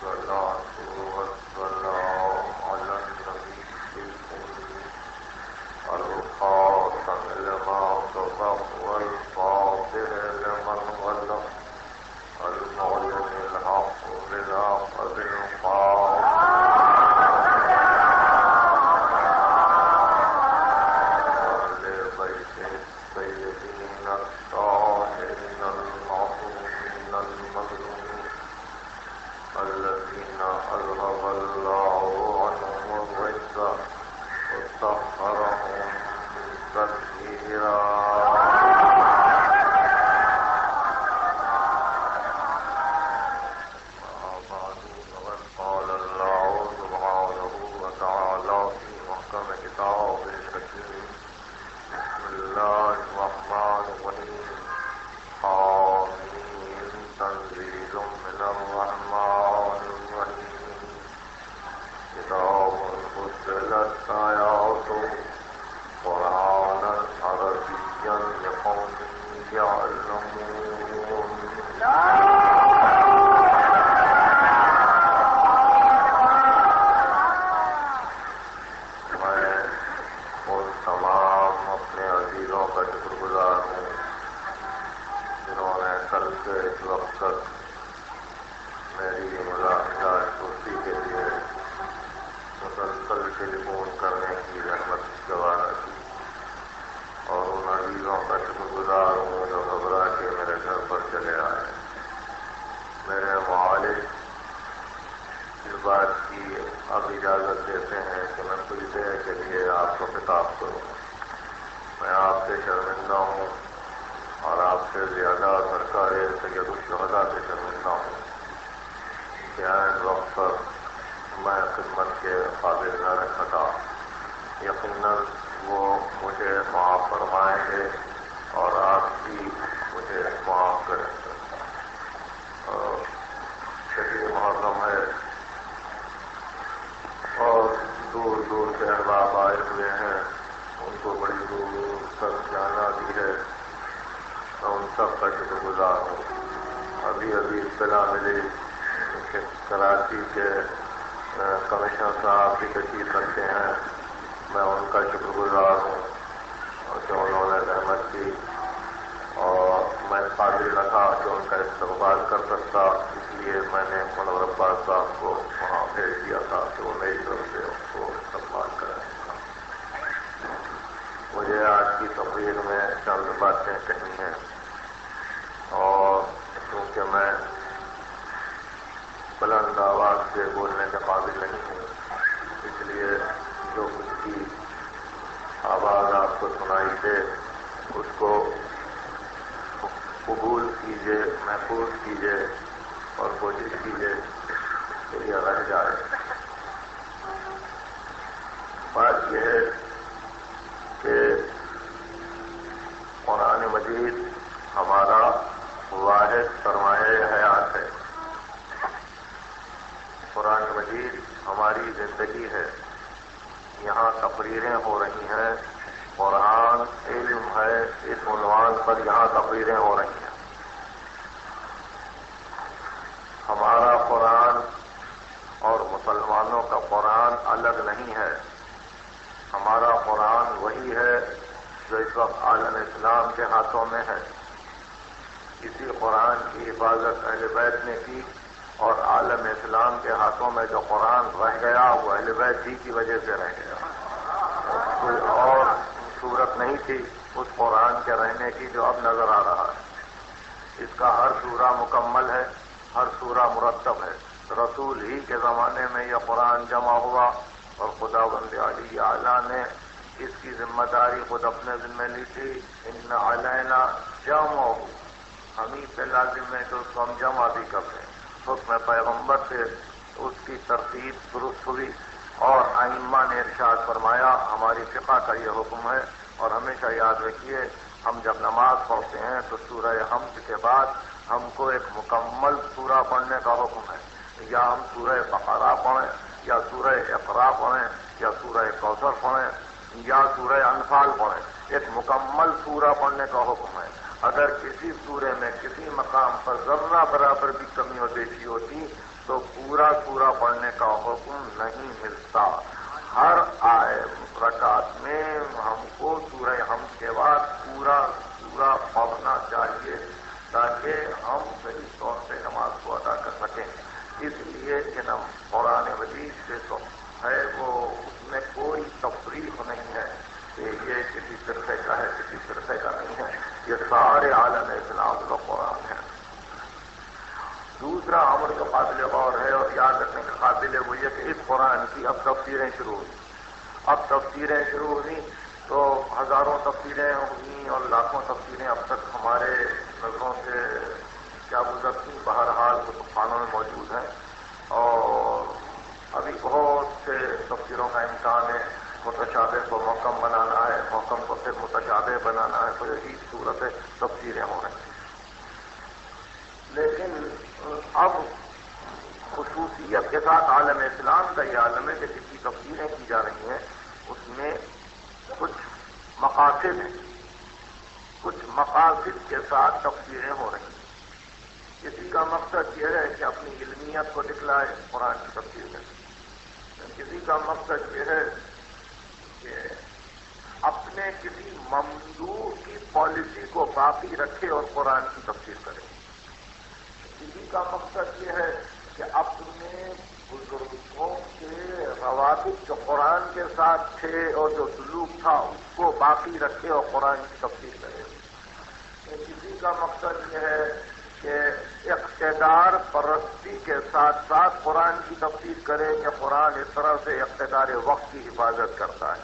والصلاة والسلام على النبي الخاتم لما سبق والفاضل لمن غلق المعلن الحق بالحق بالقاف لبيت السيدين الطاهرين المعصومين المظلومين الذين أذهب الله عنهم الرجس وطهرهم تطهيرا. قال الله سبحانه وتعالى في محكم كتابه الحكيم بسم الله الرحمن الرحيم حميم تنزيل من الرحمن الرحيم كتاب فصلت آياته قرآنا عربيا لقوم يعلمون. اپنے عزیزوں کا شکر گزار ہوں جنہوں نے کل سے اس وقت تک میری ملاقات دوستی کے لیے مسلسل ٹیلی فون کرنے کی رحمت گوارا کی، اور ان عزیزوں کا شکر گزار ہوں جو گھبرا کے میرے گھر پر چلے آئے. میرے معالج اس بات کی اب اجازت دیتے ہیں کہ میں کچھ دیر کے لیے آپ کو خطاب کروں. میں آپ سے شرمندہ ہوں اور آپ سے زیادہ سرکار سید الشہداء سے شرمندہ ہوں کہ عین وقت پر میں خدمت کے قابل نہ رکھا تھا. یقیناً وہ مجھے معاف فرمائیں گے اور آپ بھی مجھے معاف کریں گے. شدید محرم ہے اور دور دور سے احباب آئے ہوئے ہیں، ان کو بڑی دور تک جانا بھی ہے. میں ان سب کا شکر گزار ہوں. ابھی اطلاع ملی کہ کراچی کے کمشنر صاحب بھی تشریف رکھتے ہیں. میں ان کا شکر گزار ہوں اور جو انہوں نے رحمت کی، اور میں قابل نہ تھا کہ ان کا استقبال کر سکتا، اس لیے میں نے منور عباس صاحب کو وہاں بھیج دیا تھا کہ وہ میری طرف سے ان کو استقبال کریں. مجھے آج کی تقریر میں چند باتیں کہنی ہیں، اور کیونکہ میں بلند آواز سے بولنے کے قابل نہیں ہوں، اس لیے جو کچھ کی آواز آپ کو سنائی دے اس کو قبول کیجیے، محفوظ کیجیے اور کوشش کیجیے کہ یہ رہ جائے. بات یہ ہے کہ قرآن مجید ہمارا واحد سرمایہ حیات ہے. قرآن مجید ہماری زندگی ہے. یہاں تقریریں ہو رہی ہیں، قرآن علم ہے، اس عنوان پر یہاں تقریریں ہو رہی ہیں. ہمارا قرآن اور مسلمانوں کا قرآن الگ نہیں ہے. ہمارا قرآن وہی ہے جو اس وقت عالم اسلام کے ہاتھوں میں ہے. اسی قرآن کی حفاظت اہل بیت نے کی، اور عالم اسلام کے ہاتھوں میں جو قرآن رہ گیا وہ اہل بیت ہی کی وجہ سے رہ گیا. کوئی اور صورت نہیں تھی اس قرآن کے رہنے کی جو اب نظر آ رہا ہے. اس کا ہر سورہ مکمل ہے، ہر سورہ مرتب ہے. رسول ہی کے زمانے میں یہ قرآن جمع ہوا اور خداوند علی اعلیٰ نے اس کی ذمہ داری خود اپنے ذمہ لی تھی. ان علینا جمع، ہمیں پہ لازم ہے کہ اس کو ہم جمع بھی کر دیں. حکم پیغمبر سے اس کی ترتیب درست ہوئی، اور ائمہ نے ارشاد فرمایا ہماری فقہ کا یہ حکم ہے. اور ہمیشہ یاد رکھیے ہم جب نماز پڑھتے ہیں تو سورہ حمد کے بعد ہم کو ایک مکمل سورہ پڑھنے کا حکم ہے. یا ہم سورہ بقرہ پڑھیں، یا سورہ اقرا پڑھیں، یا سورہ کوثر پڑھیں، یا سورہ انفال پڑھیں. ایک مکمل سورہ پڑھنے کا حکم ہے. اگر کسی سورے میں کسی مقام پر ذرہ برابر بھی کمی و بیشی ہوتی تو پورا پڑھنے کا حکم نہیں ملتا. ہر رکعت میں ہم کو سورہ حمد کے بعد پورا پڑھنا چاہیے تاکہ ہم صحیح طور سے نماز کو ادا کر سکیں. اس لیے کہ قرآن مجید سے تو ہے وہ اس میں کوئی تفریق نہیں ہے کہ یہ کسی فرقے کا ہے کسی فرقے کا نہیں ہے. یہ سارے عالم اسلام کا قرآن ہے. دوسرا عمر کا قابل غور ہے اور یاد رکھنے کا قابل ہے وہ یہ کہ اس قرآن کی اب تفسیریں شروع ہوئی تو ہزاروں تفسیریں ہوئیں اور لاکھوں تفسیریں اب تک ہمارے نظروں سے کیا گزرتی. بہرحال وہ طوفانوں میں موجود ہیں اور ابھی بہت سے تفسیروں کا امکان ہے. متشابہ کو محکم بنانا ہے, محکم کو پھر متشابہ بنانا ہے, تو یہی صورت تفسیریں ہو رہی ہیں. لیکن اب خصوصیت کے ساتھ عالم اسلام کا یہ عالم ہے کہ جس کی تفسیریں کی جا رہی ہیں اس میں کچھ مقاصد ہیں, کچھ مقاصد کے ساتھ تفسیریں ہو رہی ہیں. کسی کا مقصد یہ ہے کہ اپنی علمیت کو دکھلائے قرآن کی تفسیر میں, کسی کا مقصد یہ ہے کہ اپنے کسی ممدوح کی پالیسی کو باقی رکھے اور قرآن کی تفسیر کرے. کسی کا مقصد یہ ہے کہ اپنے بزرگوں کے روابط جو قرآن کے ساتھ تھے اور جو سلوک تھا اس کو باقی رکھے اور قرآن کی تفسیر کرے. کسی کا مقصد یہ ہے کہ اقتدار پرستی کے ساتھ ساتھ قرآن کی تفسیر کرے کہ قرآن اس طرح سے اقتدار وقت کی حفاظت کرتا ہے.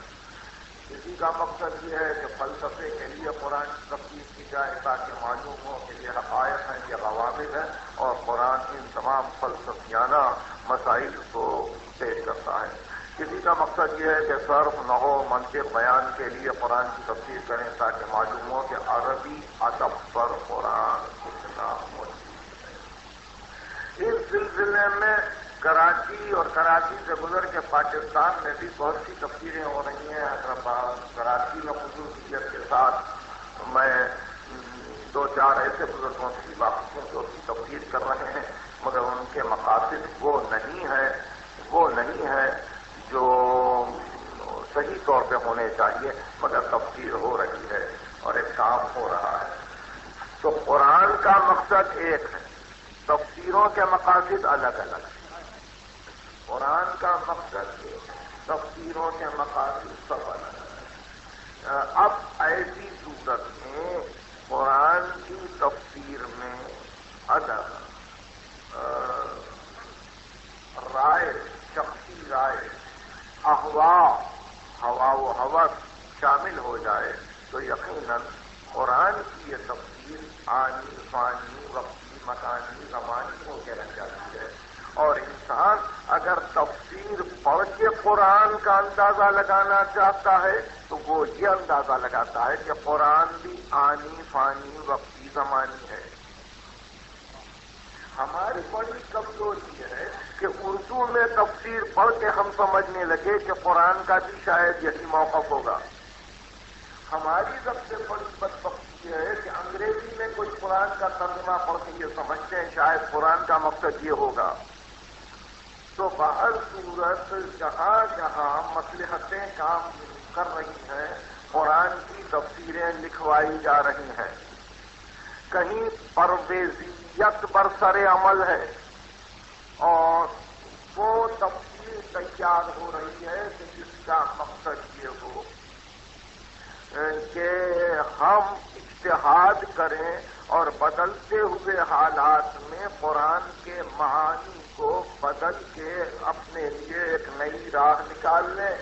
کسی کا مقصد یہ ہے کہ فلسفے کے لیے قرآن کی تفسیر کی جائے تاکہ معلوم ہو کہ یہ حقائق ہیں, یہ عوامل ہیں اور قرآن ان تمام فلسفیانہ مسائل کو پیش کرتا ہے. کسی کا مقصد یہ ہے کہ صرف نحو منطق بیان کے لیے قرآن کی تفسیر کریں تاکہ معلوم ہو کہ عربی ادب پر قرآن کتنا موجود ہے. اس سلسلے میں کراچی اور کراچی سے گزر کے پاکستان میں بھی بہت سی تفسیریں ہو رہی ہیں. حیدرآباد کراچی میں خصوصیت کے ساتھ میں 2-4 ایسے بزرگوں سے واقف ہوں جو اس کی تفسیر کر رہے ہیں, مگر ان کے مقاصد وہ نہیں ہے جو صحیح طور پہ ہونے چاہیے, مگر تفسیر ہو رہی ہے اور ایک کام ہو رہا ہے. تو قرآن کا مقصد ایک ہے, تفسیروں کے مقاصد الگ الگ ہیں. قرآن کا مقصد ایک ہے, تفسیروں کے مقاصد سب الگ ہیں. اب ایسی صورت میں قرآن کی تفسیر میں ادب, رائے, شخصی رائے, ہوا و ہوس شامل ہو جائے تو یقیناً قرآن کی یہ تفسیر آنی, فانی, وقتی, مکانی, زمانی ہو کے رہ جاتی ہے. اور انسان اگر تفسیر پڑھ کے قرآن کا اندازہ لگانا چاہتا ہے تو وہ یہ اندازہ لگاتا ہے کہ قرآن بھی آنی, فانی, وقتی, زمانی ہے. ہماری بڑی کمزوری یہ ہے کہ اردو میں تفسیر پڑھ کے ہم سمجھنے لگے کہ قرآن کا بھی شاید یہی موقف ہوگا. ہماری سب سے بڑی بدبختی یہ ہے کہ انگریزی میں کوئی قرآن کا ترجمہ پڑھ کے یہ سمجھتے ہیں شاید قرآن کا مقصد یہ ہوگا. تو بہر صورت جہاں جہاں مصلحتیں کام کر رہی ہیں قرآن کی تفسیریں لکھوائی جا رہی ہیں. کہیں پرویزیت برسر عمل ہے اور وہ تفسیر تیار ہو رہی ہے کہ جس کا مقصد یہ ہو کہ ہم اجتہاد کریں اور بدلتے ہوئے حالات میں قرآن کے معانی کو بدل کے اپنے لیے ایک نئی راہ نکال لیں.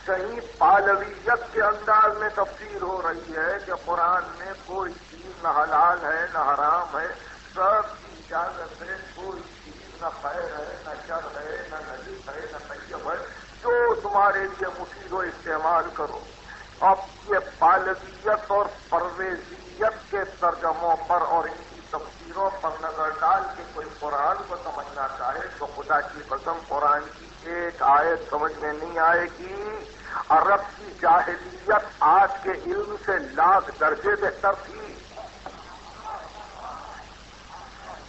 کہیں پالویت کے انداز میں تفسیر ہو رہی ہے کہ قرآن میں کوئی چیز نہ حلال ہے نہ حرام ہے, سب کی اجازت ہے, کوئی چیز نہ خیر ہے نہ شر ہے نہ نجس ہے نہ طیب ہے, جو تمہارے لیے مفید ہو استعمال کرو. اب یہ پالویت اور پرویزیت کے ترجموں پر اور ان کی تفسیروں پر نظر ڈال کے کوئی قرآن کو سمجھنا چاہے تو خدا کی قسم قرآن کی ایک آیت سمجھ میں نہیں آئے گی. عرب کی جاہلیت آج کے علم سے لاکھ درجے بہتر تھی.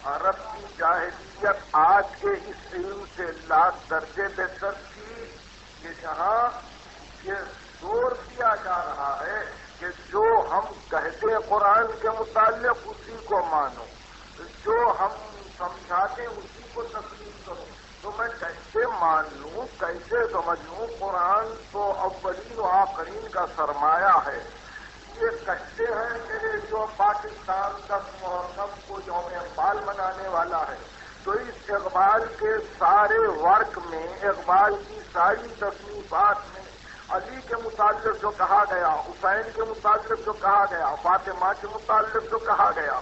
عرب کی جاہلیت آج کے اس علم سے لاکھ درجے بہتر تھی کہ جہاں یہ زور دیا جا رہا ہے کہ جو ہم کہتے ہیں قرآن کے متعلق اسی کو مانو، جو ہم سمجھاتے ہیں اسی کو تسلیم کرو. تو میں کیسے مان لوں، کیسے سمجھ لوں؟ قرآن تو اولین و آخرین کا سرمایہ ہے. یہ کہتے ہیں کہ جو پاکستان 10 محرم کو یوم اقبال منانے والا ہے، تو اس اقبال کے سارے ورک میں، اقبال کی ساری تصنیفات میں علی کے متعلق جو کہا گیا، حسین کے متعلق جو کہا گیا، فاطمہ کے متعلق جو کہا گیا،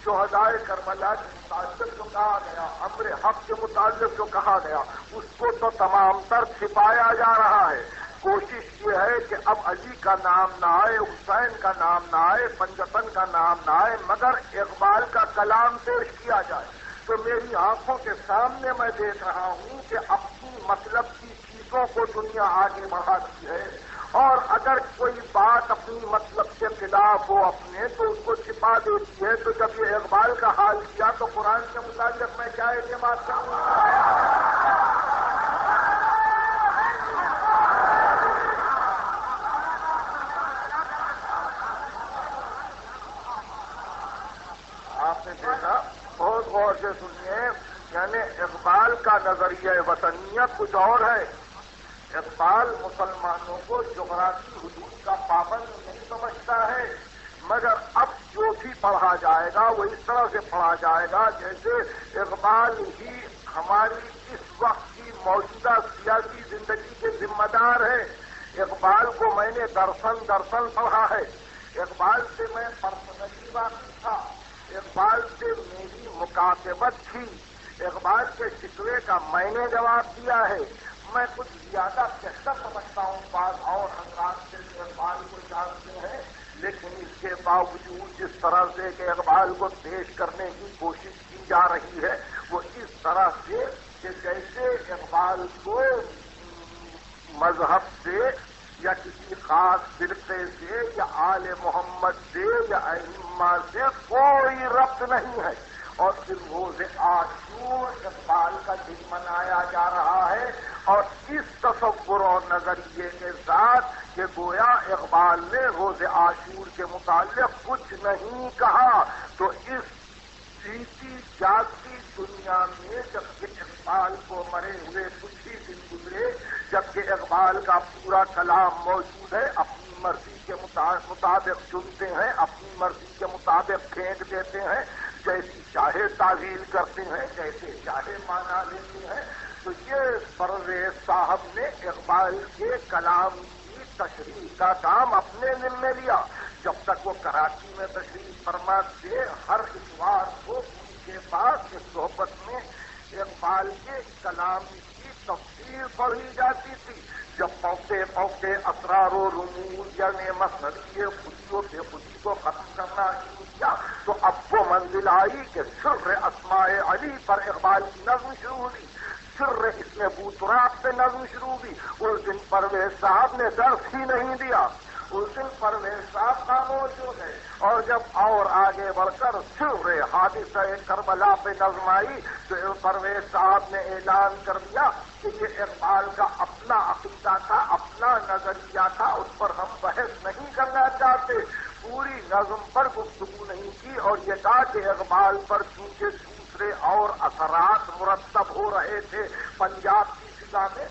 شہدائے کربلا کے متعلق جو کہا گیا، امر حق کے متعلق جو کہا گیا، اس کو تو تمام تر چھپایا جا رہا ہے. کوشش یہ ہے کہ اب علی کا نام نہ آئے، حسین کا نام نہ آئے، پنجتن کا نام نہ آئے، مگر اقبال کا کلام پیش کیا جائے. تو میری آنکھوں کے سامنے میں دیکھ رہا ہوں کہ اپنی مطلب کی چیزوں کو دنیا آگے بڑھاتی ہے، اور اگر کوئی بات اپنی مطلب کے خلاف ہو اپنے تو اس کو چھپا دیتی ہے. تو جب یہ اقبال کا حال کیا تو قرآن کے متعلق میں کیا اعتماد کروں؟ آپ نے دیکھا، بہت غور سے سنیے، یعنی اقبال کا نظریہ وطنیت کچھ اور ہے. اقبال مسلمانوں کو جغرافی حدود کا پابند نہیں سمجھتا ہے، مگر اب جو بھی پڑھا جائے گا وہ اس طرح سے پڑھا جائے گا جیسے اقبال ہی ہماری اس وقت کی موجودہ سیاسی زندگی کے ذمہ دار ہے. اقبال کو میں نے درسن پڑھا ہے، اقبال سے میں پرسنلی واقف تھا، اقبال سے میری مکاتبت تھی، اقبال کے شکوے کا میں نے جواب دیا ہے. میں کچھ زیادہ بہتر سمجھتا ہوں بعض اور حضرات سے اقبال کو جانتے ہیں، لیکن اس کے باوجود جس طرح سے کہ اقبال کو پیش کرنے کی کوشش کی جا رہی ہے وہ اس طرح سے کہ جیسے اقبال کو مذہب سے یا کسی خاص فرقے سے یا آل محمد سے یا ائمہ سے کوئی ربط نہیں ہے. اور پھر روز عاشور اقبال کا دن منایا جا رہا ہے، اور اس تصور اور نظریے کے ساتھ کہ گویا اقبال نے روز عاشور کے متعلق کچھ نہیں کہا. تو اس جیتی جاگتی دنیا میں جبکہ اقبال کو مرے ہوئے کچھ ہی دن گزرے، جبکہ اقبال کا پورا کلام موجود ہے، اپنی مرضی کے مطابق چنتے ہیں، اپنی مرضی کے مطابق پھینک دیتے ہیں، جیسی چاہے تعویل کرتے ہیں، جیسے چاہے مانا لیتے ہیں. تو یہ پرویز صاحب نے اقبال کے کلام کی تشریح کا کام اپنے ذمہ لیا. جب تک وہ کراچی میں تشریف فرما تھے، ہر اتوار کو ان کے پاس اس صحبت میں اقبال کے کلام کی تفسیر پڑھی جاتی تھی. جب پوتے اسرار و رموز یعنی مسئلے خودی کو ختم کرنا شروع کیا تو اب وہ منزل آئی کہ سر اسماء علی پر اقبال کی نظم شروع ہوئی، سر اس میں بوتراب پہ نظم شروع ہوئی. اس دن پرویز صاحب نے درس ہی نہیں دیا، اس دن پرویز صاحب خاموش ہو گئے. اور جب اور آگے بڑھ کر سر حادثہ کربلا پہ نظم آئی تو پرویز صاحب نے اعلان کر دیا کہ یہ اقبال کا اپنا عقیدہ تھا، اپنا نظریہ تھا، اس پر ہم بحث نہیں کرنا چاہتے. پوری نظم پر گفتگو نہیں کی اور یہ کہا کہ اقبال پر چونکہ دوسرے اور اثرات مرتب ہو رہے تھے پنجاب کی فضا میں،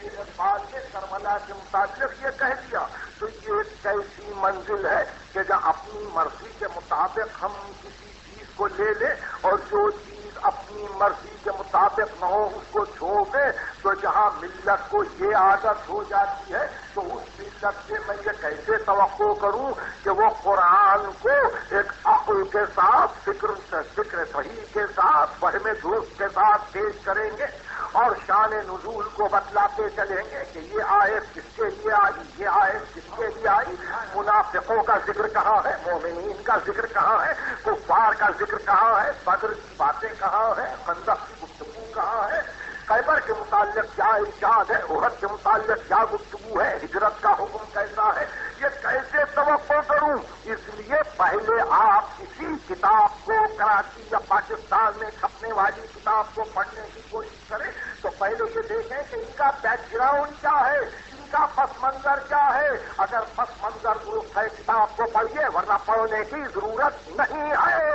اقبال نے کربلا کے متعلق یہ کہہ دیا. تو یہ ایسی منزل ہے کہ جہاں اپنی مرضی کے مطابق ہم کسی چیز کو لے لیں اور جو چیز اپنی مرضی کے مطابق نہ ہو اس کو چھوڑ دیں. تو جہاں ملت کو یہ عادت ہو جاتی ہے تو اس ملت سے میں یہ کیسے توقع کروں کہ وہ قرآن کو ایک عقل کے ساتھ، فکر صحیح کے ساتھ، فہم درست کے ساتھ پیش کریں گے اور شان نزول کو بتلاتے چلیں گے کہ یہ آیت کس کے لیے آئی، یہ آیت کس کے لیے آئی، منافقوں کا ذکر کہاں ہے، مومنین کا ذکر کہاں ہے، کفار کا ذکر کہاں ہے، بدر کی باتیں کہاں ہیں، خندق کی گفتگو کہاں ہے. خیبر کے متعلق کیا ارشاد ہے، احد کے متعلق کیا گفتگو ہے، ہجرت کا حکم کیسا ہے، یہ کیسے توقع کروں؟ اس لیے پہلے آپ کسی کتاب کو کراچی یا پاکستان میں چھپنے والی کتاب کو پڑھنے کی کوشش کریں تو پہلے یہ دیکھیں کہ ان کا بیک گراؤنڈ کیا ہے، ان کا پس منظر کیا ہے۔ اگر پس منظر درست ہے کتاب کو پڑھیے، ورنہ پڑھنے کی ضرورت نہیں ہے۔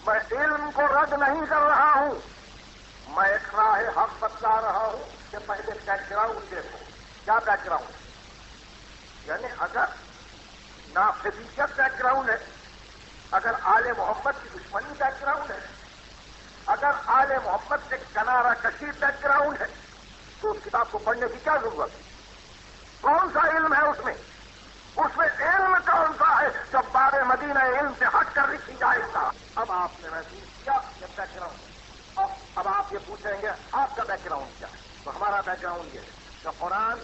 میں علم کو رد نہیں کر رہا ہوں، میں ایک راہ حق بتلا رہا ہوں کہ پہلے بیک گراؤنڈ دیکھو۔ کیا بیک گراؤنڈ؟ یعنی اگر نافذیت بیک گراؤنڈ ہے، اگر آل محمد کی دشمنی بیک گراؤنڈ ہے، اگر آل محمد سے کنارہ کشی بیک گراؤنڈ ہے تو اس کتاب کو پڑھنے کی کیا ضرورت ہے؟ کون سا علم ہے اس میں علم کون سا ہے جب باب مدینہ علم سے ہٹ کر لکھی جائے گا؟ اب آپ نے محسوس کیا کہ بیک گراؤنڈ، اب آپ یہ پوچھیں گے آپ کا بیک گراؤنڈ کیا ہے؟ تو ہمارا بیک گراؤنڈ یہ ہے کہ قرآن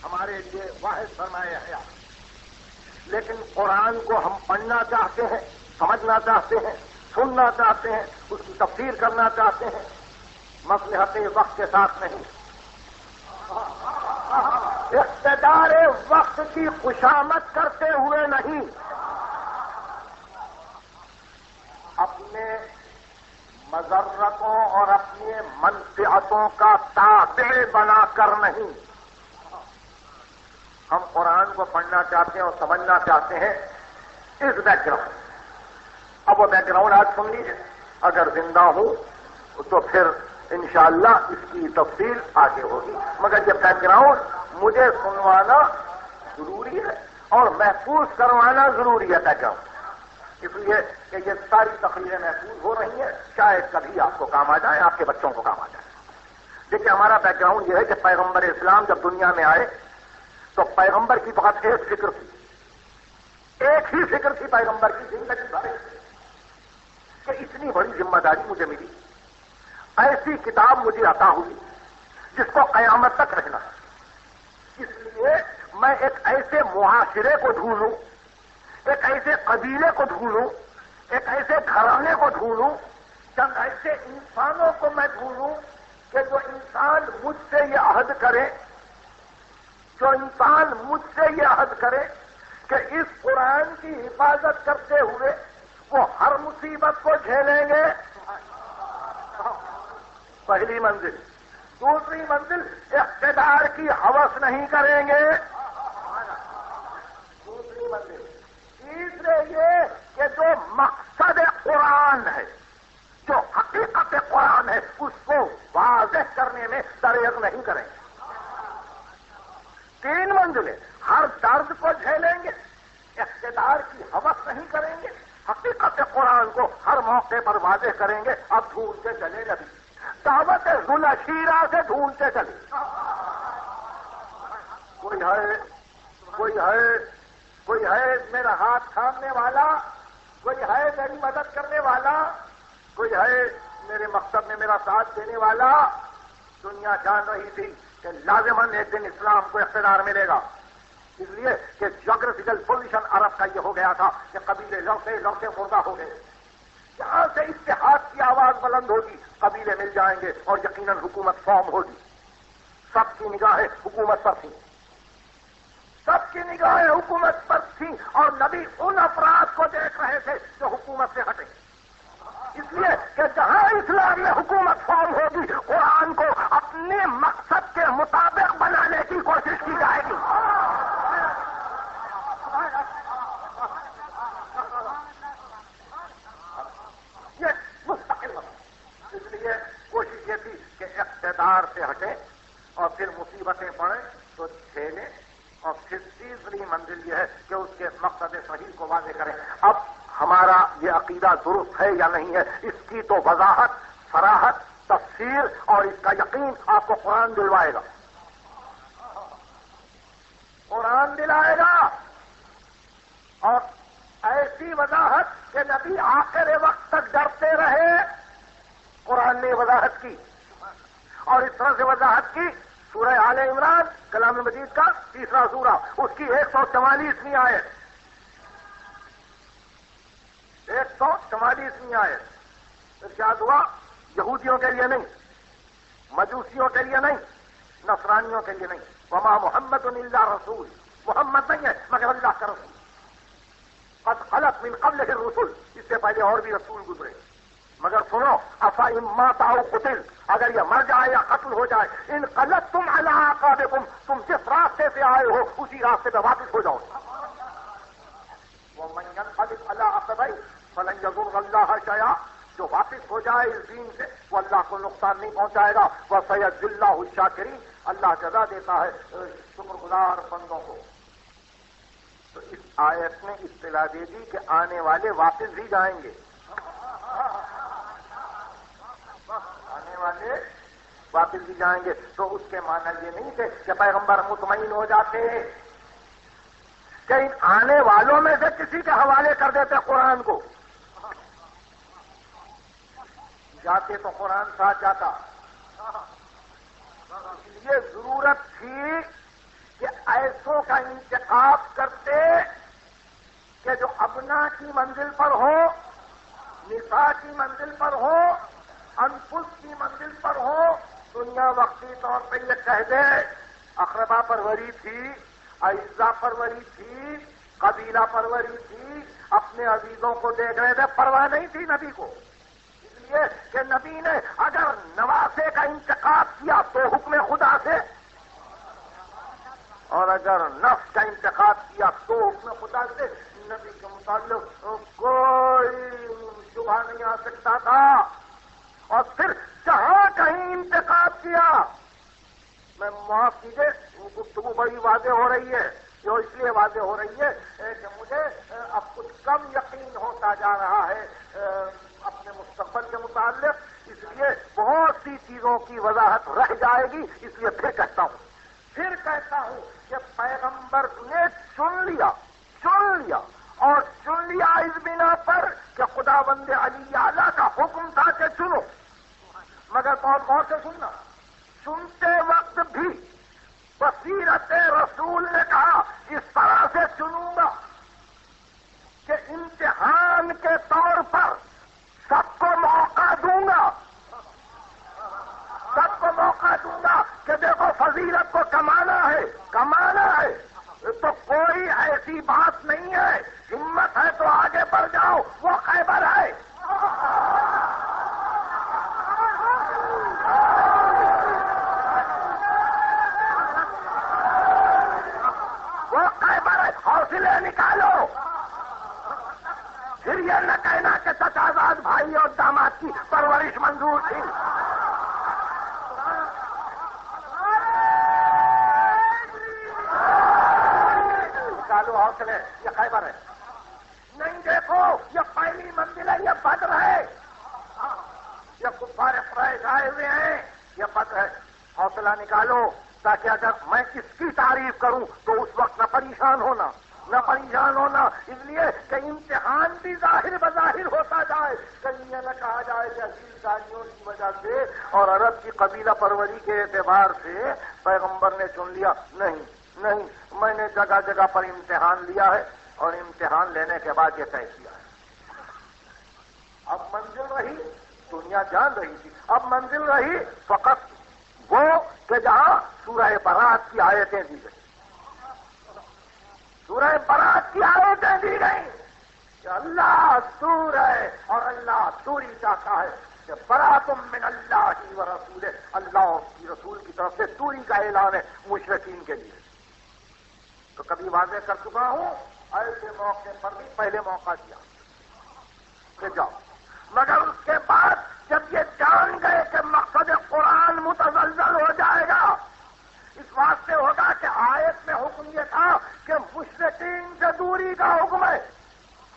ہمارے لیے واحد سرمایہ حیات، لیکن قرآن کو ہم پڑھنا چاہتے ہیں، سمجھنا چاہتے ہیں، سننا چاہتے ہیں، اس کی تفسیر کرنا چاہتے ہیں، مصلحت وقت کے ساتھ نہیں، اقتدار وقت کی خوشامد کرتے ہوئے نہیں، اپنے مضرتوں اور اپنی منفعتوں کا تابع بنا کر نہیں۔ ہم قرآن کو پڑھنا چاہتے ہیں اور سمجھنا چاہتے ہیں اس بیک گراؤنڈ۔ اب وہ بیک گراؤنڈ آج سن لیجیے، اگر زندہ ہوں تو پھر انشاءاللہ اس کی تفصیل آگے ہوگی، مگر یہ بیک گراؤنڈ مجھے سنوانا ضروری ہے اور محفوظ کروانا ضروری ہے بیک گراؤنڈ، اس لیے کہ یہ ساری تقریریں محفوظ ہو رہی ہیں، شاید کبھی آپ کو کام آ جائے، آپ کے بچوں کو کام آ جائے۔ دیکھیے ہمارا بیک گراؤنڈ یہ ہے کہ پیغمبر اسلام جب دنیا میں آئے تو پیغمبر کی بہت ایک فکر تھی، ایک ہی فکر تھی پیغمبر کی زندگی بھر کہ اتنی بڑی ذمہ داری مجھے ملی، ایسی کتاب مجھے عطا ہوئی جس کو قیامت تک رہنا ہے، اس لیے میں ایک ایسے معاشرے کو ڈھونڈوں، ایک ایسے قبیلے کو ڈھونڈوں، ایک ایسے گھرانے کو ڈھونڈوں، چند ایسے انسانوں کو میں ڈھونڈوں کہ جو انسان مجھ سے یہ عہد کرے، جو انسان مجھ سے یہ عہد کرے کہ اس قرآن کی حفاظت کرتے ہوئے وہ ہر مصیبت کو جھیلیں گے۔ پہلی منزل۔ دوسری منزل، اقتدار کی ہوس نہیں کریں گے۔ دوسری منزل۔ تیسرے یہ کہ جو مقصد قرآن ہے، جو حقیقت قرآن ہے، اس کو واضح کرنے میں دریغ نہیں کریں گے۔ تین منزلیں، ہر درد کو جھیلیں گے، اقتدار کی ہوس نہیں کریں گے، حقیقت قرآن کو ہر موقع پر واضح کریں گے۔ اب ڈھونڈتے چلے نبی، دعوت ذوالشیرہ سے ڈھونڈتے چلے۔ کوئی ہے میرا ہاتھ تھامنے والا، کوئی ہے میری مدد کرنے والا، کوئی ہے میرے مقصد میں میرا ساتھ دینے والا۔ دنیا جان رہی تھی کہ لازماً ایک دن اسلام کو اقتدار ملے گا، اس لیے کہ جغرافیکل پوزیشن عرب کا یہ ہو گیا تھا کہ قبیلے لوٹے لوٹے مردہ ہو گئے۔ جہاں سے اتحاد کی آواز بلند ہوگی قبیلے مل جائیں گے اور یقیناً حکومت فارم ہوگی۔ سب کی نگاہیں حکومت پر تھیں، سب کی نگاہیں حکومت پر تھیں، اور نبی ان افراد کو دیکھ رہے تھے جو حکومت سے ہٹے، اس لیے کہ جہاں اسلام میں حکومت فارم ہوگی قرآن کو اپنے مقصد کے مطابق بنانے کی کوشش کی جائے گی۔ یہ مستقل مسئلہ، اس لیے کوشش یہ تھی کہ اقتدار سے ہٹیں اور پھر مصیبتیں پڑیں تو جھیلیں، اور پھر تیسری منزل یہ ہے کہ اس کے مقصد صحیح کو واضح کریں۔ اب ہمارا یہ عقیدہ درست ہے یا نہیں ہے، اس کی تو وضاحت، صراحت، تفسیر اور اس کا یقین آپ کو قرآن دلوائے گا، قرآن دلائے گا، اور ایسی وضاحت کہ نبی آخر وقت تک ڈرتے رہے۔ قرآن نے وضاحت کی، اور اس طرح سے وضاحت کی سورہ آل عمران کلام مجید کا تیسرا سورہ، اس کی 144ویں آیت، 144 حدیث آئے. ارشاد ہوا یہودیوں کے لیے نہیں, مجوسیوں کے لیے نہیں, نصرانیوں کے لیے نہیں. وما محمد الا رسول, محمد نہیں ہے مگر اللہ کا رسول. قد خلت من قبلہ الرسل, اس سے پہلے اور بھی رسول گزرے. مگر سنو, افإن مات أو قتل, اگر یہ مر جائے یا قتل ہو جائے, انقلبتم علی اعقابکم, تم جس راستے سے آئے ہو اسی راستے پہ واپس ہو جاؤ. ومن ينقلب على عقبيه فلن يضر الله شيئا, جو واپس ہو جائے اس دین سے وہ اللہ کو نقصان نہیں پہنچائے گا. وسيجزي الله الشاكرين, اللہ جزا دیتا ہے شکر گزار بندوں کو. تو اس آیت نے اطلاع دے دی کہ آنے والے واپس بھی جائیں گے, آنے والے واپس بھی جائیں گے. تو اس کے معنی یہ نہیں تھے کہ پیغمبر مطمئن ہو جاتے کہ ان آنے والوں میں سے کسی کے حوالے کر دیتے قرآن کو. جاتے تو قرآن ساتھ جاتا. اس لیے ضرورت تھی کہ ایسوں کا انتخاب کرتے کہ جو ابنا کی منزل پر ہو, نساء کی منزل پر ہو, انفس کی منزل پر ہو. دنیا وقتی طور پہ یہ کہہ دے اقربا پروری تھی, اعزا پروری تھی, قبیلہ پروری تھی, اپنے عزیزوں کو دیکھ رہے تھے, پرواہ نہیں تھی نبی کو. اس لیے کہ نبی نے اگر نواسے کا انتخاب کیا تو حکم خدا سے, اور اگر نفس کا انتخاب کیا تو حکم خدا سے. نبی کے متعلق کوئی شبہ نہیں آ سکتا تھا. اور پھر جہاں کہیں انتخاب کیا, میں معاف کیجیے گفتگو بڑی واضح ہو رہی ہے, جو اس لیے واضح ہو رہی ہے کہ مجھے اب کچھ کم یقین ہوتا جا رہا ہے اپنے مستقبل کے متعلق. اس لیے بہت سی چیزوں کی وضاحت رہ جائے گی. اس لیے پھر کہتا ہوں کہ پیغمبر نے چن لیا اور چن لیا اس بنا پر کہ خداوند علی اعلیٰ کا حکم تھا کہ چنو. مگر کون سے سننا, سنتے وقت بھی بصیرت رسول نے کہا اس طرح سے چنوں گا کہ امتحان کے طور پر سب کو موقع دوں گا, کہ دیکھو فضیلت کو کمانا ہے تو کوئی ایسی بات نہیں ہے, ہمت ہے تو آگے بڑھ جاؤ, وہ خیبر ہے. وہ خیبر ہے, حوصلے نکالو. پھر یہ نہ کہنا کہ چچازاد بھائی اور داماد کی پرورش منظور تھی. نکالو حوصلے, یہ خیبر ہے. نہیں دیکھو یہ پہلی منزل ہے, یہ بدر ہے. یہ کفار قریش آئے ہوئے ہیں, یہ بدر ہے. حوصلہ نکالو تاکہ اگر میں اس کی تعریف کروں تو اس وقت نہ پریشان ہونا. اس لیے کہ امتحان بھی ظاہر بظاہر ہوتا جائے, کہیں یہ نہ کہا جائے کہ عزیز داریوں کی وجہ سے اور عرب کی قبیلہ پروری کے اعتبار سے پیغمبر نے چن لیا. نہیں, میں نے جگہ جگہ پر امتحان لیا ہے اور امتحان لینے کے بعد یہ طے کیا ہے. اب منزل رہی, دنیا جان رہی تھی, اب منزل رہی فقط وہ کہ جہاں سورہ برات کی آیتیں دی گئی. سورہ برات کی آیتیں دی گئی کہ اللہ دور ہے اور اللہ دوری چاہتا ہے, کہ براتم من اللہ و رسول, اللہ کی رسول کی طرف سے دوری کا اعلان ہے مشرکین کے لیے. تو کبھی واضح کر چکا ہوں, ایسے موقع پر بھی پہلے موقع دیا کہ جاؤ. مگر اس کے بعد جب یہ جان گئے کہ مقصد قرآن متزلزل ہو جائے گا, اس واسطے ہوگا کہ آیت میں حکم یہ تھا کہ مشرکین سے دوری کا حکم ہے,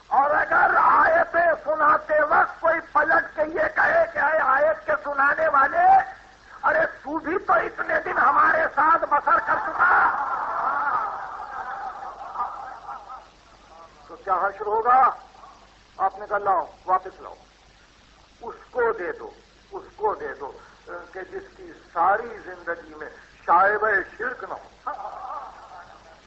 اور اگر آیتیں سناتے وقت کوئی پلٹ کے یہ کہے کہ اے آیت کے سنانے والے, ارے تو بھی تو اتنے دن ہمارے ساتھ بسر کر چکا, تو کیا حشر ہوگا؟ آپ نے کہا لاؤ, واپس لاؤ, اس کو دے دو کہ جس کی ساری زندگی میں شائبہ شرک نہ ہو,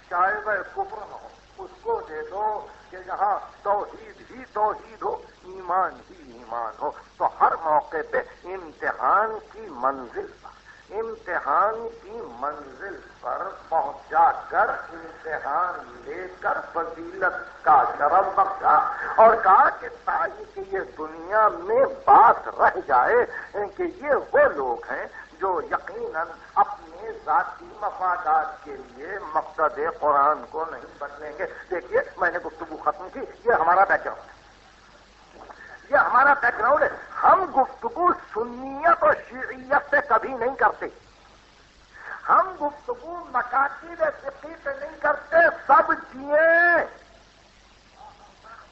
شائبہ کفر نہ ہو. اس کو دے دو کہ جہاں توحید ہی توحید ہو, ایمان ہی ایمان ہو، تو ہر موقع پہ امتحان کی منزل پر پہنچا کر امتحان لے کر فضیلت کا شرف بخشا اور کہا کہ تاکہ یہ دنیا میں بات رہ جائے کہ یہ وہ لوگ ہیں جو یقیناً اپنے ذاتی مفادات کے لیے مقصد قرآن کو نہیں بدلیں گے۔ دیکھیے میں نے گفتگو ختم کی، یہ ہمارا بیک گراؤنڈ ہے، ہم گفتگو سنیت اور شیعیت سے کبھی نہیں کرتے، ہم گفتگو مکاتب فقہی پہ نہیں کرتے، سب جیے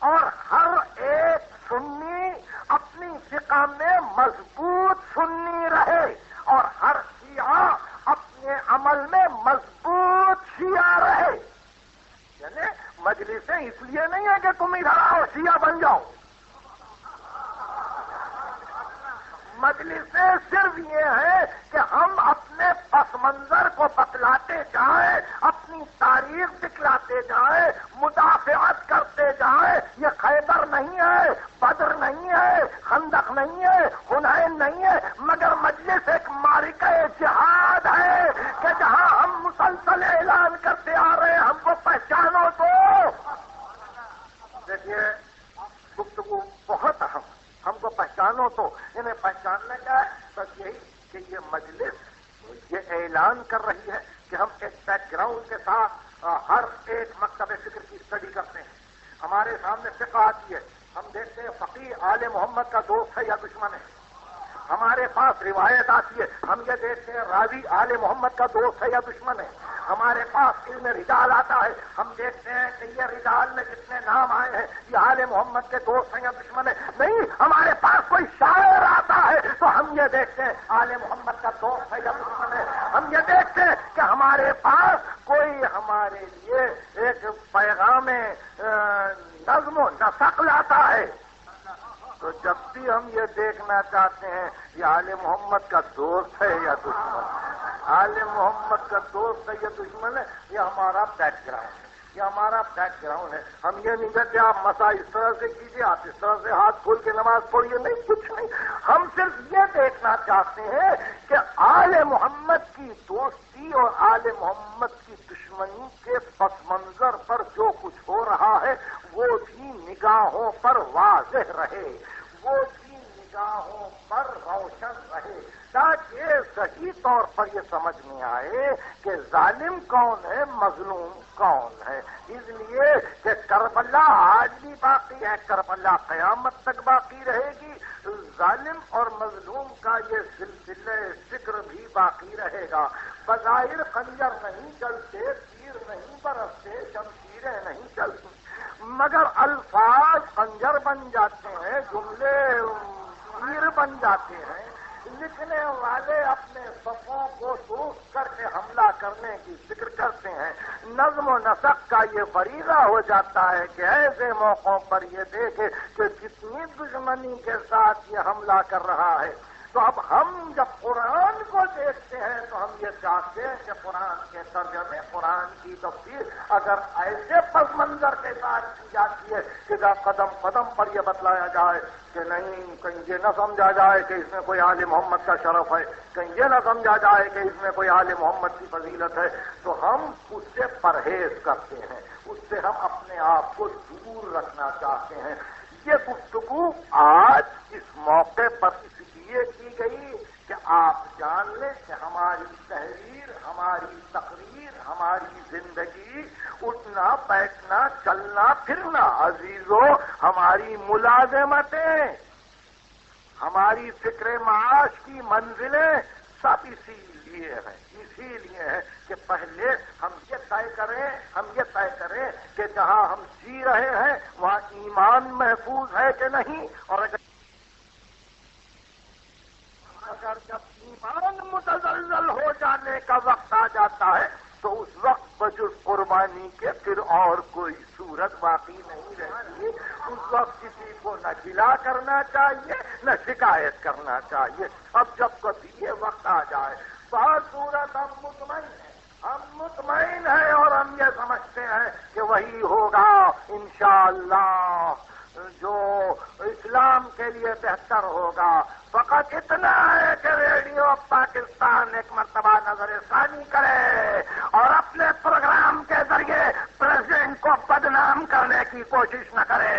اور ہر ایک سنی اپنی فقہ میں مضبوط سنی رہے اور ہر شیعہ اپنے عمل میں مضبوط شیعہ رہے۔ یعنی مجلسیں اس لیے نہیں ہے کہ تم ادھر آؤ شیعہ بن جاؤ، مجلسیں صرف یہ ہے کہ ہم اپنے پس منظر کو بتلاتے جائیں، اپنی تاریخ دکھلاتے جائیں، مدافعت کرتے جائیں۔ یہ خیبر نہیں ہے، بدر نہیں ہے، خندق نہیں ہے، حنین نہیں ہے، مگر مجلس ایک معرکہ جہاد ہے کہ جہاں ہم مسلسل اعلان کرتے آ رہے ہیں ہم کو پہچانو تو۔ دیکھیے گفتگو بہت اہم، ہم کو پہچانو تو، انہیں پہچاننا کیا ہے؟ بس یہی کہ یہ مجلس یہ اعلان کر رہی ہے کہ ہم ایک بیک گراؤنڈ کے ساتھ ہر ایک مکتب فکر کی اسٹڈی کرتے ہیں۔ ہمارے سامنے فقہ آتی ہے، ہم دیکھتے ہیں فقیہ آل محمد کا دوست ہے یا دشمن ہے۔ ہمارے پاس روایت آتی ہے، ہم یہ دیکھتے ہیں راوی آل محمد کا دوست ہے یا دشمن ہے۔ ہمارے پاس علم رجال آتا ہے، ہم دیکھتے ہیں کہ یہ رجال میں جتنے نام آئے ہیں یہ آل محمد کے دوست ہیں یا دشمن ہے۔ نہیں، ہمارے پاس کوئی شاعر آتا ہے تو ہم یہ دیکھتے ہیں آل محمد کا دوست ہے یا دشمن ہے۔ ہم یہ دیکھتے ہیں کہ ہمارے پاس کوئی ہمارے لیے ایک پیغام نظم و نسق لاتا ہے، تو جب بھی ہم یہ دیکھنا چاہتے ہیں یہ آل محمد کا دوست ہے یا دشمن، آل محمد کا دوست ہے یا دشمن ہے، یہ ہمارا بیک گراؤنڈ ہے، یہ ہمارا بیک گراؤنڈ ہے۔ ہم یہ نہیں کہتے آپ مسا اس طرح سے کیجیے، آپ اس طرح سے ہاتھ کھول کے نماز پڑھیے، نہیں، کچھ نہیں۔ ہم صرف یہ دیکھنا چاہتے ہیں کہ آل محمد کی دوستی اور آل محمد کی دشمنی کے پس منظر پر جو کچھ ہو رہا ہے وہ بھی نگاہوں پر واضح رہے، وہ بھی نگاہوں پر روشن رہے، تاکہ صحیح طور پر یہ سمجھ میں آئے کہ ظالم کون ہے، مظلوم کون ہے۔ اس لیے کہ کربلا آج بھی باقی ہے، کربلا قیامت تک باقی رہے گی، ظالم اور مظلوم کا یہ سلسلہ ذکر بھی باقی رہے گا۔ بظاہر خنجر نہیں چلتے، تیر نہیں برستے، شمشیریں نہیں چلتی، مگر الفاظ خنجر بن جاتے ہیں، جملے تیر بن جاتے ہیں۔ لکھنے والے اپنے صفوں کو درست کر کے حملہ کرنے کی فکر کرتے ہیں، نظم و نسق کا یہ فریضہ ہو جاتا ہے کہ ایسے موقعوں پر یہ دیکھے کہ کتنی دشمنی کے ساتھ یہ حملہ کر رہا ہے۔ تو اب ہم جب قرآن کو دیکھتے ہیں تو ہم یہ چاہتے ہیں کہ قرآن کے ترجمے، قرآن کی تفسیر اگر ایسے پس منظر کے ساتھ کی جاتی ہے کہ قدم قدم پر یہ بتلایا جائے کہ نہیں، کہیں یہ نہ سمجھا جائے کہ اس میں کوئی آل محمد کا شرف ہے، کہیں یہ نہ سمجھا جائے کہ اس میں کوئی آل محمد کی فضیلت ہے، تو ہم اس سے پرہیز کرتے ہیں، اس سے ہم اپنے آپ کو دور رکھنا چاہتے ہیں۔ یہ گفتگو آج اس موقع پر اس لیے کی گئی کہ آپ جان لیں کہ ہماری تحریر، ہماری تقریر، ہماری زندگی، اٹھنا بیٹھنا چلنا پھرنا عزیزو، ہماری ملازمتیں، ہماری فکر معاش کی منزلیں سب اسی لیے ہے کہ پہلے ہم یہ طے کریں کہ جہاں ہم جی رہے ہیں وہاں ایمان محفوظ ہے کہ نہیں، اور اگر جب ایمان متزلزل ہو جانے کا وقت آ جاتا ہے تو اس وقت بجز قربانی کے پھر اور کوئی صورت باقی نہیں رہتی۔ اس وقت کسی کو نہ گلا کرنا چاہیے نہ شکایت کرنا چاہیے۔ اب جب کبھی یہ وقت آ جائے بہت صورت ہم مطمئن ہیں اور ہم یہ سمجھتے ہیں کہ وہی ہوگا انشاءاللہ جو اسلام اسلام کے لیے بہتر ہوگا. فقط اتنا ہے کہ ریڈیو پاکستان ایک مرتبہ نظر ثانی کرے اور اپنے پروگرام کے ذریعے پریزیڈنٹ کو بدنام کرنے کی کوشش نہ کرے.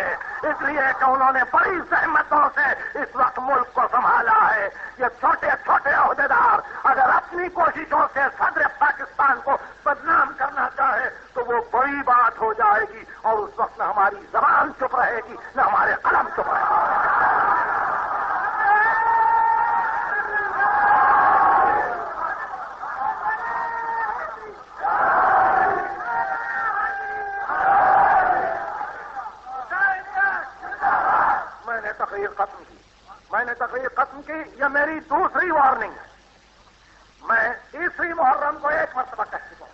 اس لیے کہ انہوں نے بڑی زحمتوں سے اس وقت ملک کو سنبھالا ہے. یہ چھوٹے چھوٹے عہدیدار اگر اپنی کوششوں سے صدر پاکستان کو بدنام کرنا چاہے تو وہ بڑی بات ہو جائے گی اور اس وقت نہ ہماری زبان چپ رہے گی نہ ہمارے قلم چپ رہے گا. میں نے تقریر ختم کی. یہ میری دوسری وارننگ ہے. میں تیسری محرم کو ایک مرتبہ کہہ چکا ہوں,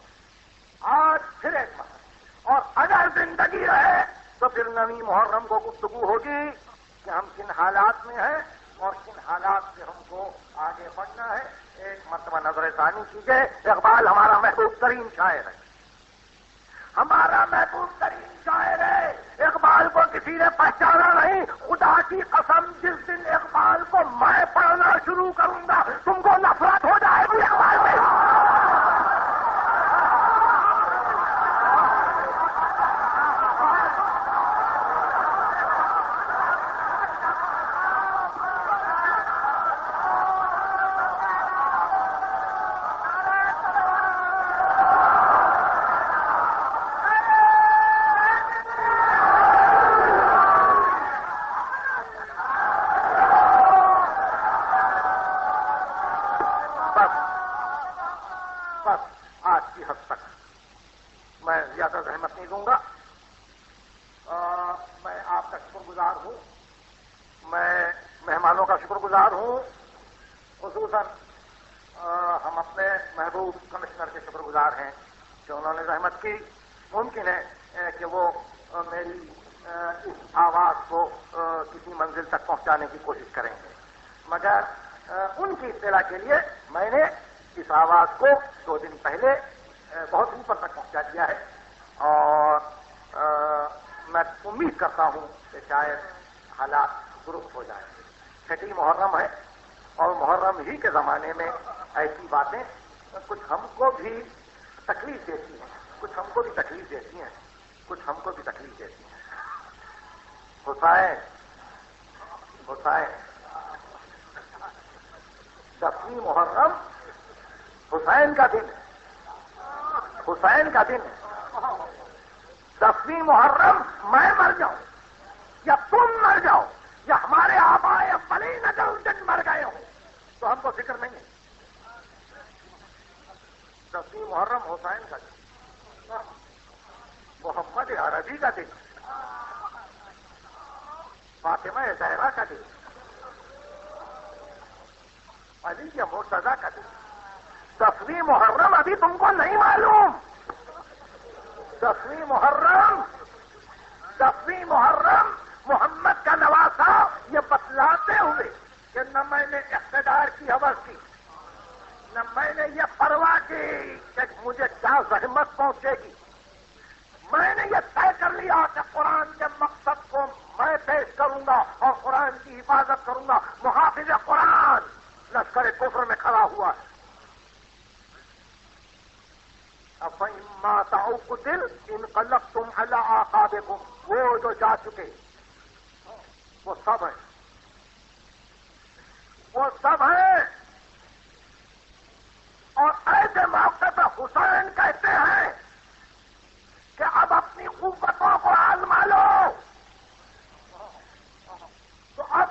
آج پھر ایک مرتبہ, اور اگر زندگی رہے تو پھر نویں محرم کو گفتگو ہوگی کہ ہم کن حالات میں ہیں اور کن حالات سے ہم کو آگے بڑھنا ہے. ایک مرتبہ نظر ثانی کیجیے. اقبال ہمارا محبوب ترین شاعر ہے, ہمارا محبوب ترین شاعر ہے. اقبال کو کسی نے پہچانا نہیں. خدا کی قسم جس دن اقبال کو میں پڑھنا شروع کروں گا تم کو نفرت ہو جائے گی اقبال سے. ممکن ہے کہ وہ میری اس آواز کو کسی منزل تک پہنچانے کی کوشش کریں گے, مگر ان کی اطلاع کے لیے میں نے اس آواز کو 2 دن پہلے بہت اوپر تک پہنچا دیا ہے. اور میں امید کرتا ہوں کہ شاید حالات درست ہو جائیں گے. 6 محرم ہے اور محرم ہی کے زمانے میں ایسی باتیں کچھ ہم کو بھی تکلیف دیتی ہیں, کچھ ہم کو بھی تکلیف دیتی ہیں, کچھ ہم کو بھی تکلیف دیتی ہیں. حسین 10ویں محرم حسین کا دن ہے. حسین کا دن ہے. 10ویں محرم میں مر جاؤں یا تم مر جاؤ یا ہمارے آبائے اولین اگر اس دن مر گئے ہوں تو ہم کو فکر نہیں ہے. 10ویں محرم حسین کا دن, محمد عربی کا دن, فاطمہ زہرا کا دن, علی کے مرتضیٰ کا دن. 10ویں محرم ابھی تم کو نہیں معلوم. 10ویں محرم محمد کا نواسا یہ بتلاتے ہوئے کہ نہ میں نے اقتدار کی حوث کی, نہ میں نے یہ پرواہ کی کہ مجھے کیا زحمت پہنچے گی. میں نے یہ طے کر لیا کہ قرآن کے مقصد کو میں پیش کروں گا اور قرآن کی حفاظت کروں گا. محافظ قرآن لشکر کفر میں کھڑا ہوا ہے. افَإِمَّا تَعُقْتِلْ انقلبتم عَلَىٰ أَعْقَابِكُمْ, وہ جو جا چکے وہ سب ہیں, وہ سب ہیں. اور ایسے موقع پہ حسین کہتے ہیں کہ اب اپنی قوتوں کو آزما لو. تو اب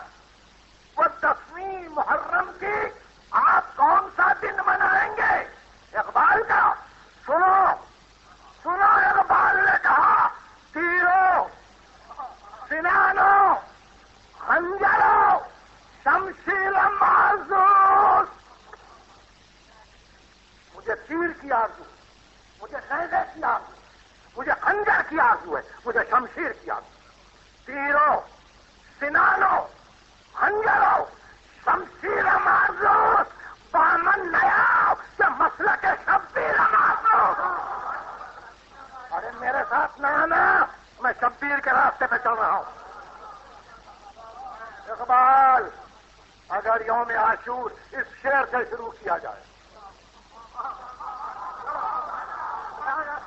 وہ 10ویں محرم کی آپ کون سا دن منائیں گے؟ اقبال کا سنو اقبال نے کہا تیروں, سنانوں, خنجروں, شمشیر معزوز. مجھے تیر کی آرزو, مجھے نیزے کی آرزو, مجھے خنجر کی آرزو ہے, مجھے شمشیر کی آرزو. تیروں, سنانوں, خنجروں, شمشیر معزوز, بامن نیا کہ مسئلہ کے شبیر معزوز. ارے میرے ساتھ نہ آنا, میں شبیر کے راستے پہ چل رہا ہوں. سال اگر یوم عاشور اس شعر سے شروع کیا جائے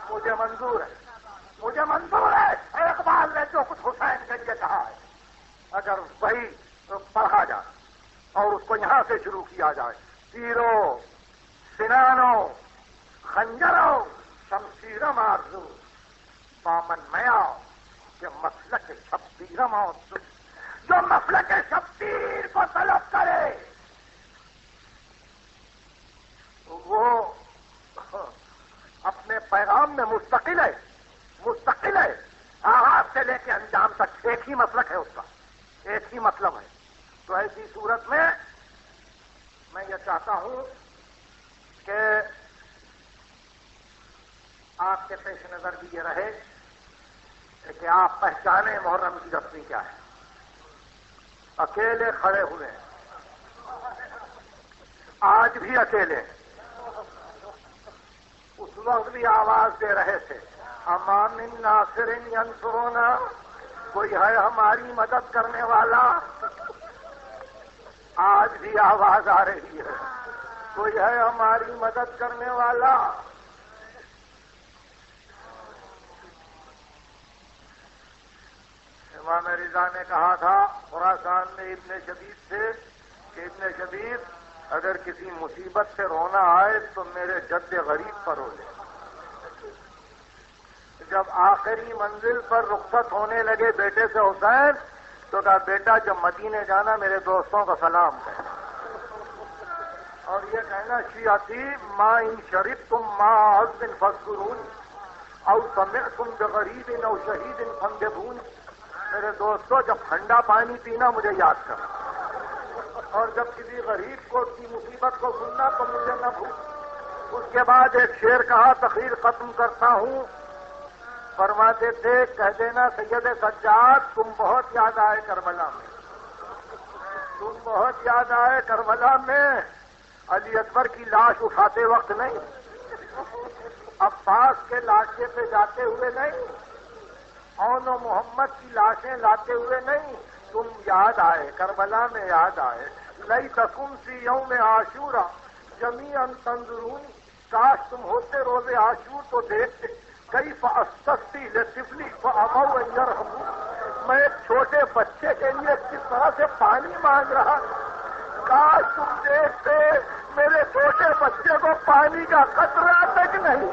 مجھے منظور ہے اقبال نے جو کچھ حسین کے لیے کہا ہے اگر وہی پڑھا جائے اور اس کو یہاں سے شروع کیا جائے تیروں سنانوں خنجروں شمشیرم آرزو بامن میا کہ مسلک شبیرم آرزو جو مسلک شبیر کو طلب کرے وہ اپنے پیغام میں مستقل ہے آغاز سے لے کے انجام تک ایک ہی مسلک ہے اس کا ایک ہی مطلب ہے. تو ایسی صورت میں میں یہ چاہتا ہوں کہ آپ کے پیش نظر بھی یہ رہے کہ آپ پہچانیں محرم کی رسمی کیا ہے. اکیلے کھڑے ہوئے ہیں آج بھی اکیلے اس وقت بھی آواز دے رہے تھے امام ناصر ینصرنا کوئی ہے ہماری مدد کرنے والا. آج بھی آواز آ رہی ہے کوئی ہے ہماری مدد کرنے والا. امام رضا نے کہا تھا خراسان میں ابن شبیب سے کہ ابن شبیب اگر کسی مصیبت سے رونا آئے تو میرے جد غریب پر رو لے. جب آخری منزل پر رخصت ہونے لگے بیٹے سے حسین تو کہا بیٹا جب مدینے جانا میرے دوستوں کا سلام کہنا اور یہ کہنا شیعتی ما ان شریف تم ما حسن فسرون او سمعتم بغریب او شہید فندبون. میرے دوستوں جب ٹھنڈا پانی پینا مجھے یاد کرنا اور جب کسی غریب کو کی مصیبت کو سننا تو مجھے نہ بھول. اس کے بعد ایک شعر کہا تقریر ختم کرتا ہوں. فرماتے تھے کہہ دینا سید سجاد تم بہت یاد آئے کربلا میں علی اکبر کی لاش اٹھاتے وقت نہیں عباس کے لاشے پہ جاتے ہوئے نہیں اون و محمد کی لاشیں لاتے ہوئے نہیں تم یاد آئے کربلا میں یاد آئے. لئی تکم سی یوم عاشورا جمیعا تنظرون کاش تم ہوتے روز عاشور تو دیکھتے کئی فاستفتی لطفلی فامو یرحمون. میں ایک چھوٹے بچے کے لیے کس طرح سے پانی مانگ رہا کاش تم دیکھتے میرے چھوٹے بچے کو پانی کا قطرہ تک نہیں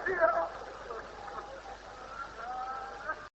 دیا.